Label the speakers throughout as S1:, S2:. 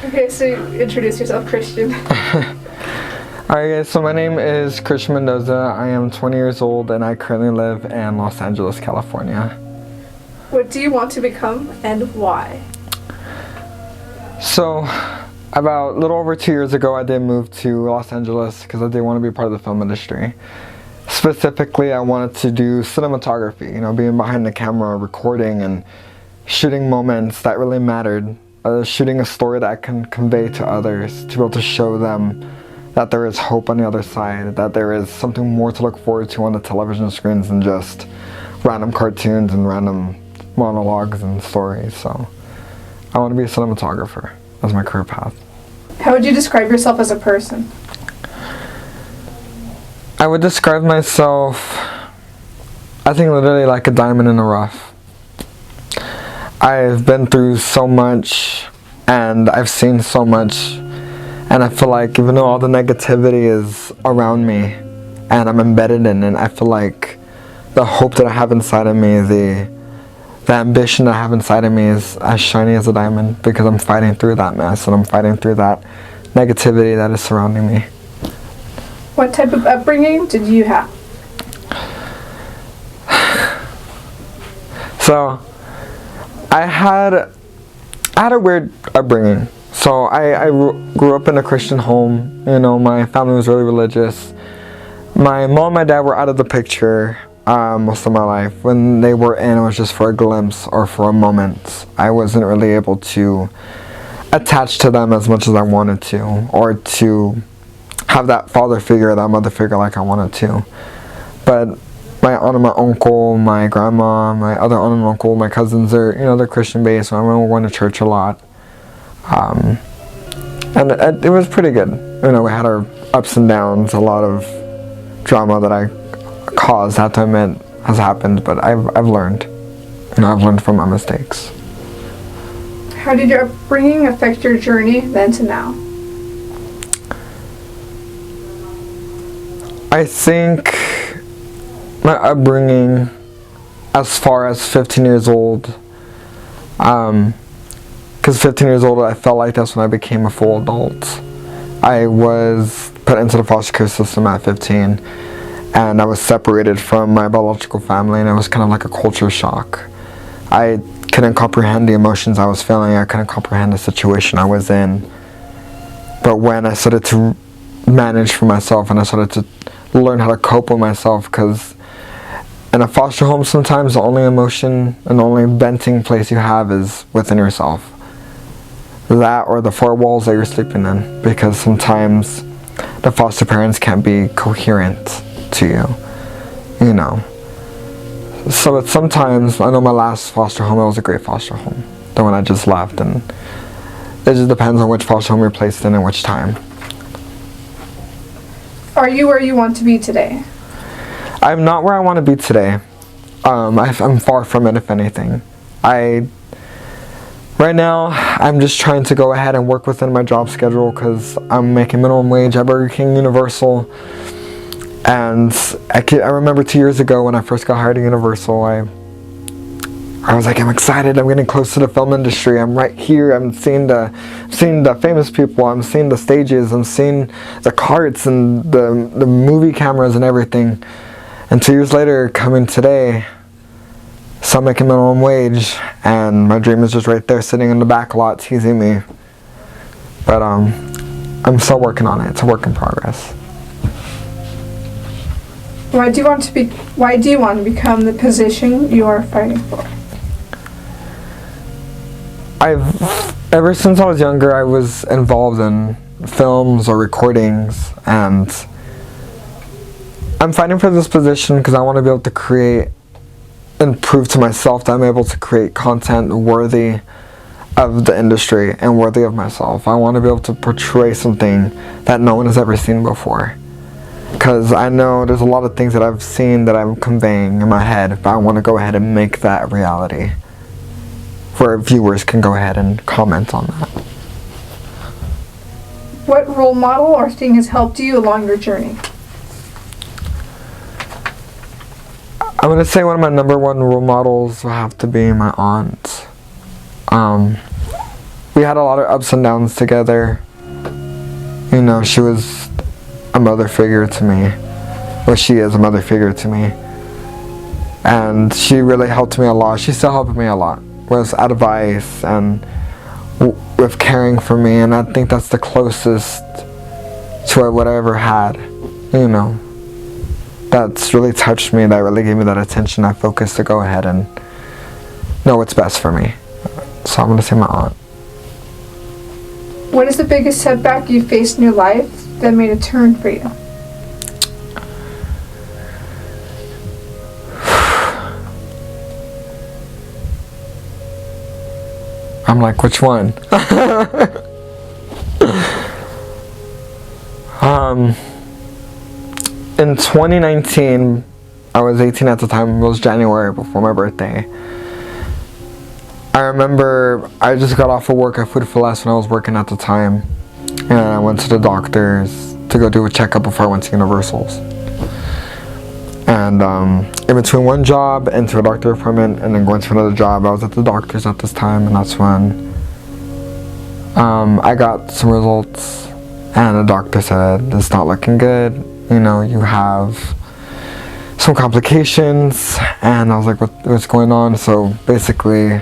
S1: Okay, so introduce yourself, Christian.
S2: Alright guys, so my name is Christian Mendoza. I am 20 years old and I currently live in Los Angeles, California.
S1: What do you want to become and why?
S2: So, about a little over 2 years ago, I did move to Los Angeles because I did want to be part of the film industry. Specifically, I wanted to do cinematography, being behind the camera, recording and shooting moments that really mattered. Shooting a story that I can convey to others, to be able to show them that there is hope on the other side, that there is something more to look forward to on the television screens than just random cartoons and random monologues and stories. So I want to be a cinematographer as my career path.
S1: How would you describe yourself as a person?
S2: I would describe myself, I think, literally like a diamond in the rough. I've been through so much and I've seen so much, and I feel like even though all the negativity is around me and I'm embedded in it, I feel like the hope that I have inside of me, the ambition that I have inside of me is as shiny as a diamond, because I'm fighting through that mess and I'm fighting through that negativity that is surrounding me.
S1: What type of upbringing did you have?
S2: So I had a weird upbringing. So I grew up in a Christian home. My family was really religious. My mom and my dad were out of the picture most of my life. When they were in, it was just for a glimpse or for a moment. I wasn't really able to attach to them as much as I wanted to, or to have that father figure, that mother figure like I wanted to. But my aunt and my uncle, my grandma, my other aunt and uncle, my cousins, they're Christian based, so I remember going to church a lot. And it was pretty good. We had our ups and downs, a lot of drama that I caused, I have to admit, has happened, but I've learned. I've learned from my mistakes.
S1: How did your upbringing affect your journey then to now?
S2: I think my upbringing, as far as 15 years old, because 15 years old, I felt like that's when I became a full adult. I was put into the foster care system at 15, and I was separated from my biological family, and it was kind of like a culture shock. I couldn't comprehend the emotions I was feeling. I couldn't comprehend the situation I was in. But when I started to manage for myself and I started to learn how to cope with myself, because in a foster home sometimes the only emotion and the only venting place you have is within yourself. That or the four walls that you're sleeping in, because sometimes the foster parents can't be coherent to you, So it's sometimes, I know my last foster home, it was a great foster home, the one I just left, and it just depends on which foster home you're placed in and which time.
S1: Are you where you want to be today?
S2: I'm not where I want to be today. I'm far from it, if anything. Right now, I'm just trying to go ahead and work within my job schedule, because I'm making minimum wage at Burger King Universal. And I remember 2 years ago when I first got hired at Universal, I was like, I'm excited, I'm getting close to the film industry, I'm right here, I'm seeing the famous people, I'm seeing the stages, I'm seeing the carts and the movie cameras and everything. And 2 years later, coming today, so I'm making minimum wage, and my dream is just right there sitting in the back lot teasing me. But I'm still working on it. It's a work in progress.
S1: Why do you want to become the position you are fighting for?
S2: Ever since I was younger, I was involved in films or recordings, and I'm fighting for this position because I want to be able to create and prove to myself that I'm able to create content worthy of the industry and worthy of myself. I want to be able to portray something that no one has ever seen before, because I know there's a lot of things that I've seen that I'm conveying in my head, but I want to go ahead and make that reality where viewers can go ahead and comment on that.
S1: What role model or thing has helped you along your journey?
S2: I'm going to say one of my number one role models will have to be my aunt. we had a lot of ups and downs together. You know, she was a mother figure to me. Well, she is a mother figure to me. And she really helped me a lot. She's still helping me a lot with advice and with caring for me. And I think that's the closest to what I ever had, you know. That's really touched me, that really gave me that attention, that focus to go ahead and know what's best for me. So I'm going to say my aunt.
S1: What is the biggest setback you faced in your life that made a turn for you?
S2: I'm like, which one? In 2019, I was 18 at the time. It was January before my birthday. I remember I just got off of work at Food for Less when I was working at the time, and I went to the doctors to go do a checkup before I went to Universal's. And in between one job and to a doctor appointment and then going to another job, I was at the doctor's at this time, and that's when I got some results, and the doctor said, it's not looking good, you know, you have some complications. And I was like, what's going on? So basically,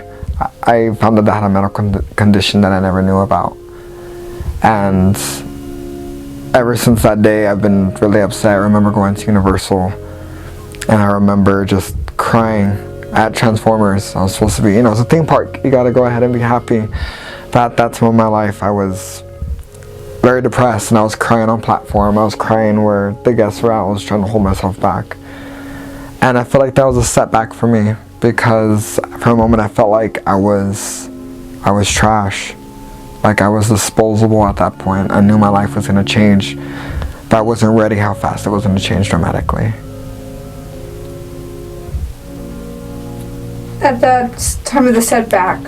S2: I found out I had a medical condition that I never knew about. And ever since that day, I've been really upset. I remember going to Universal, and I remember just crying at Transformers. I was supposed to be, you know, it's a theme park. You gotta go ahead and be happy. But at that time of my life, I was very depressed, and I was crying on platform. I was crying where the guests were at. I was trying to hold myself back. And I feel like that was a setback for me, because for a moment I felt like I was trash. Like I was disposable at that point. I knew my life was gonna change, but I wasn't ready how fast it was gonna change dramatically.
S1: At that time of the setback,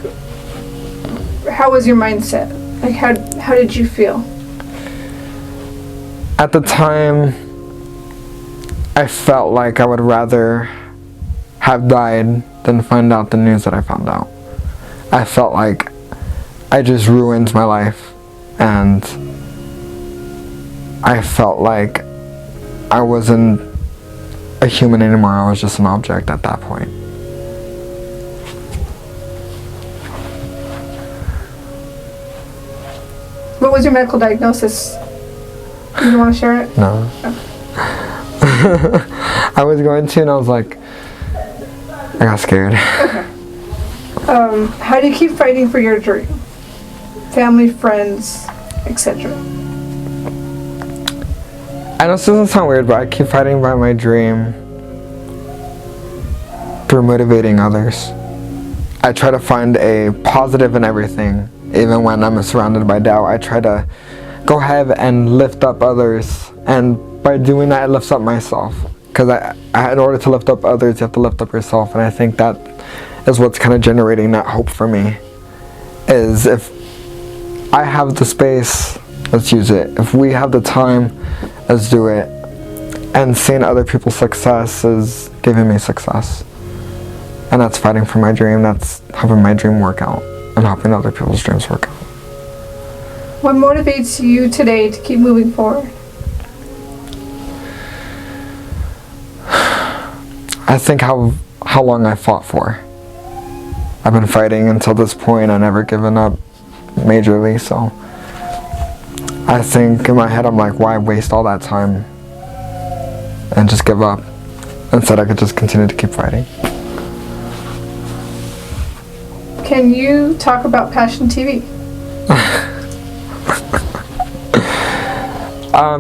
S1: how was your mindset? Like how did you feel?
S2: At the time, I felt like I would rather have died than find out the news that I found out. I felt like I just ruined my life, and I felt like I wasn't a human anymore. I was just an object at that point.
S1: What was your medical diagnosis? Do you want to share it?
S2: No. I was going to, and I was like, I got scared.
S1: Okay. How do you keep fighting for your dream? Family, friends, etc.
S2: I know this doesn't sound weird, but I keep fighting by my dream through motivating others. I try to find a positive in everything, even when I'm surrounded by doubt. I try to go ahead and lift up others, and by doing that, it lifts up myself. Because in order to lift up others, you have to lift up yourself, and I think that is what's kind of generating that hope for me. Is if I have the space, let's use it. If we have the time, let's do it. And seeing other people's success is giving me success. And that's fighting for my dream. That's helping my dream work out and helping other people's dreams work out.
S1: What motivates you today to keep moving forward?
S2: I think how long I fought for. I've been fighting until this point. I never given up majorly, so I think in my head I'm like, why waste all that time and just give up? Instead I could just continue to keep fighting.
S1: Can you talk about Passion TV?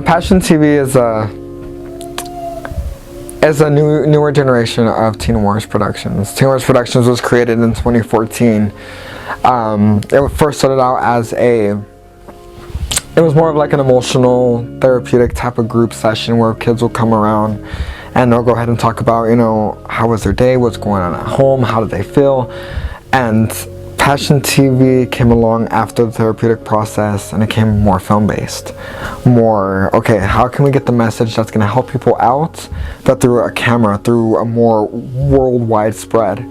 S2: Passion TV is a newer generation of Teen Wars Productions. Teen Wars Productions was created in 2014. It first started out as it was more of like an emotional, therapeutic type of group session where kids will come around and they'll go ahead and talk about, you know, how was their day, what's going on at home, how did they feel. And Passion TV came along after the therapeutic process, and it came more film-based. More, okay, how can we get the message that's going to help people out, but through a camera, through a more worldwide spread.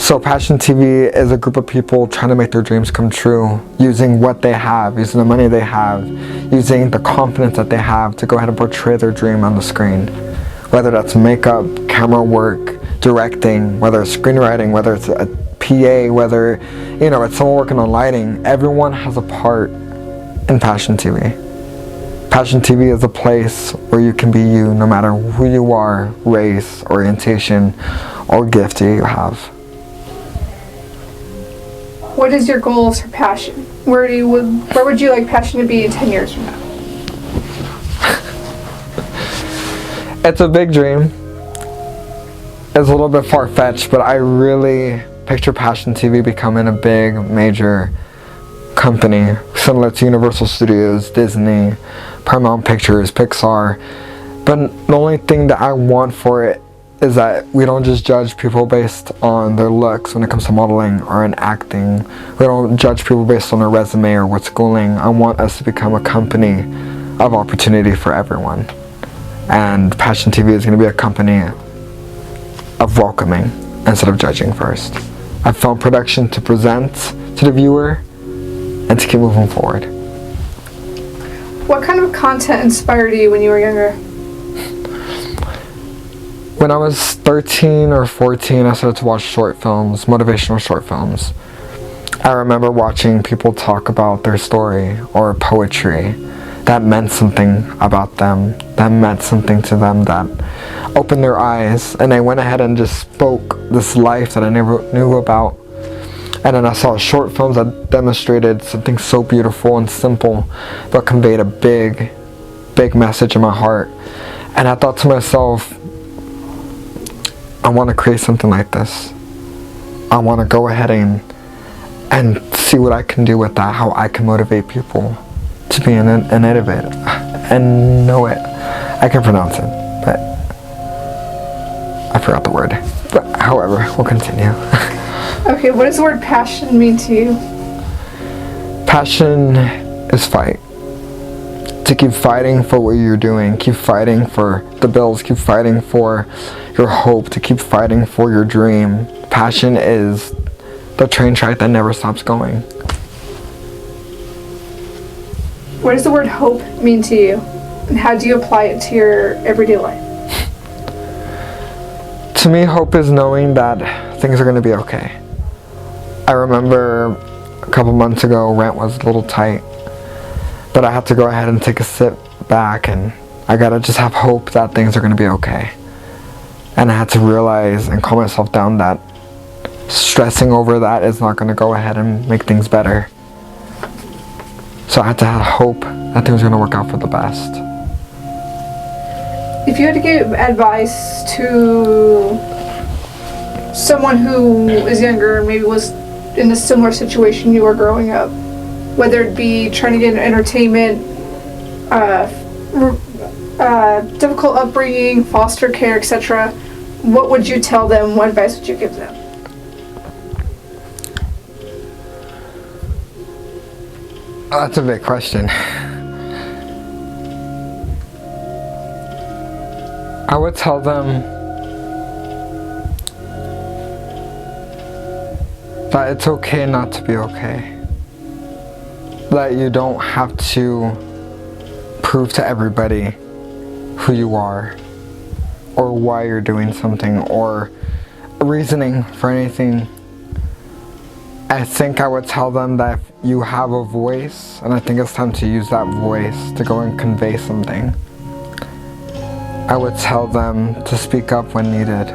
S2: So Passion TV is a group of people trying to make their dreams come true, using what they have, using the money they have, using the confidence that they have to go ahead and portray their dream on the screen. Whether that's makeup, camera work, directing, whether it's screenwriting, whether it's a PA, whether, you know, it's someone working on lighting. Everyone has a part in Passion TV. Passion TV is a place where you can be you no matter who you are, race, orientation, or gift you have.
S1: What is your goals for Passion? Where would you like Passion to be in 10 years from now?
S2: It's a big dream. It's a little bit far-fetched, but I really picture Passion TV becoming a big, major company similar to Universal Studios, Disney, Paramount Pictures, Pixar. But the only thing that I want for it is that we don't just judge people based on their looks when it comes to modeling or in acting. We don't judge people based on their resume or what schooling. I want us to become a company of opportunity for everyone. And Passion TV is going to be a company of welcoming instead of judging first. A film production to present to the viewer and to keep moving forward.
S1: What kind of content inspired you when you were younger?
S2: When I was 13 or 14, I started to watch short films, motivational short films. I remember watching people talk about their story or poetry that meant something about them, that meant something to them, that opened their eyes, and they went ahead and just spoke this life that I never knew about. And then I saw short films that demonstrated something so beautiful and simple, but conveyed a big, big message in my heart. And I thought to myself, I want to create something like this. I want to go ahead and see what I can do with that, how I can motivate people to be an innovator. And know it. I can pronounce it, but I forgot the word. But however, we'll continue.
S1: Okay, what does the word passion mean to you?
S2: Passion is fight. To keep fighting for what you're doing, keep fighting for the bills, keep fighting for your hope, to keep fighting for your dream. Passion is the train track that never stops going.
S1: What does the word hope mean to you? And how do you apply it to your everyday life?
S2: To me, hope is knowing that things are going to be okay. I remember a couple months ago, rent was a little tight, but I had to go ahead and take a sit back, and I gotta just have hope that things are going to be okay. And I had to realize and calm myself down that stressing over that is not going to go ahead and make things better. So I had to have hope that things were going to work out for the best.
S1: If you had to give advice to someone who is younger and maybe was in a similar situation you were growing up, whether it be trying to get into entertainment, difficult upbringing, foster care, etc., what would you tell them? What advice would you give them?
S2: Oh, that's a big question. I would tell them that it's okay not to be okay. That you don't have to prove to everybody who you are, or why you're doing something, or reasoning for anything. I think I would tell them that if you have a voice, and I think it's time to use that voice to go and convey something. I would tell them to speak up when needed,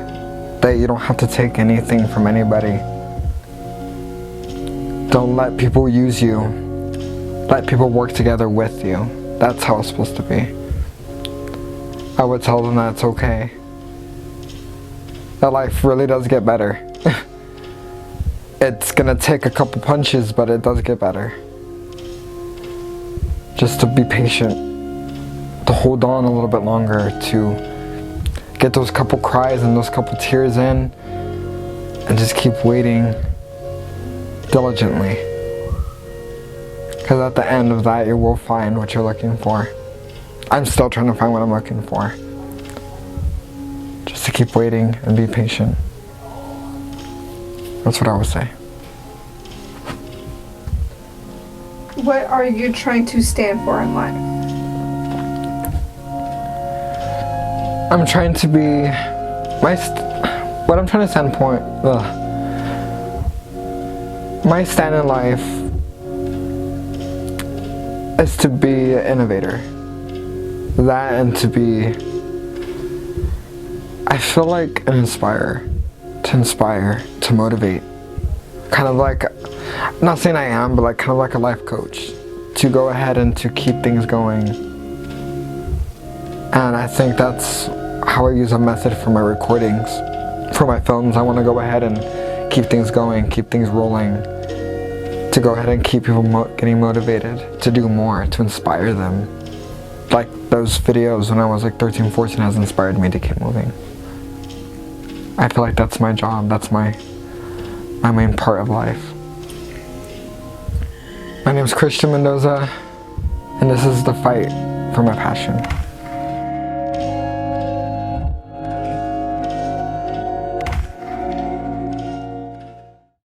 S2: that you don't have to take anything from anybody. Don't let people use you. Let people work together with you. That's how it's supposed to be. I would tell them that it's okay. That life really does get better. It's gonna take a couple punches, but it does get better. Just to be patient, to hold on a little bit longer, to get those couple cries and those couple tears in, and just keep waiting diligently. Because at the end of that, you will find what you're looking for. I'm still trying to find what I'm looking for. Just to keep waiting and be patient. That's what I would say.
S1: What are you trying to stand for in life?
S2: I'm trying to be what I'm trying to stand point. My stand in life is to be an innovator. That and to be, I feel like an inspire, to motivate. Kind of like, I'm not saying I am, but like kind of like a life coach. To go ahead and to keep things going. And I think that's how I use a method for my recordings. For my films, I want to go ahead and keep things going, keep things rolling. To go ahead and keep people getting motivated to do more, to inspire them. Like those videos when I was like 13, 14 has inspired me to keep moving. I feel like that's my job, that's my main part of life. My name is Christian Mendoza, and this is the fight for my passion.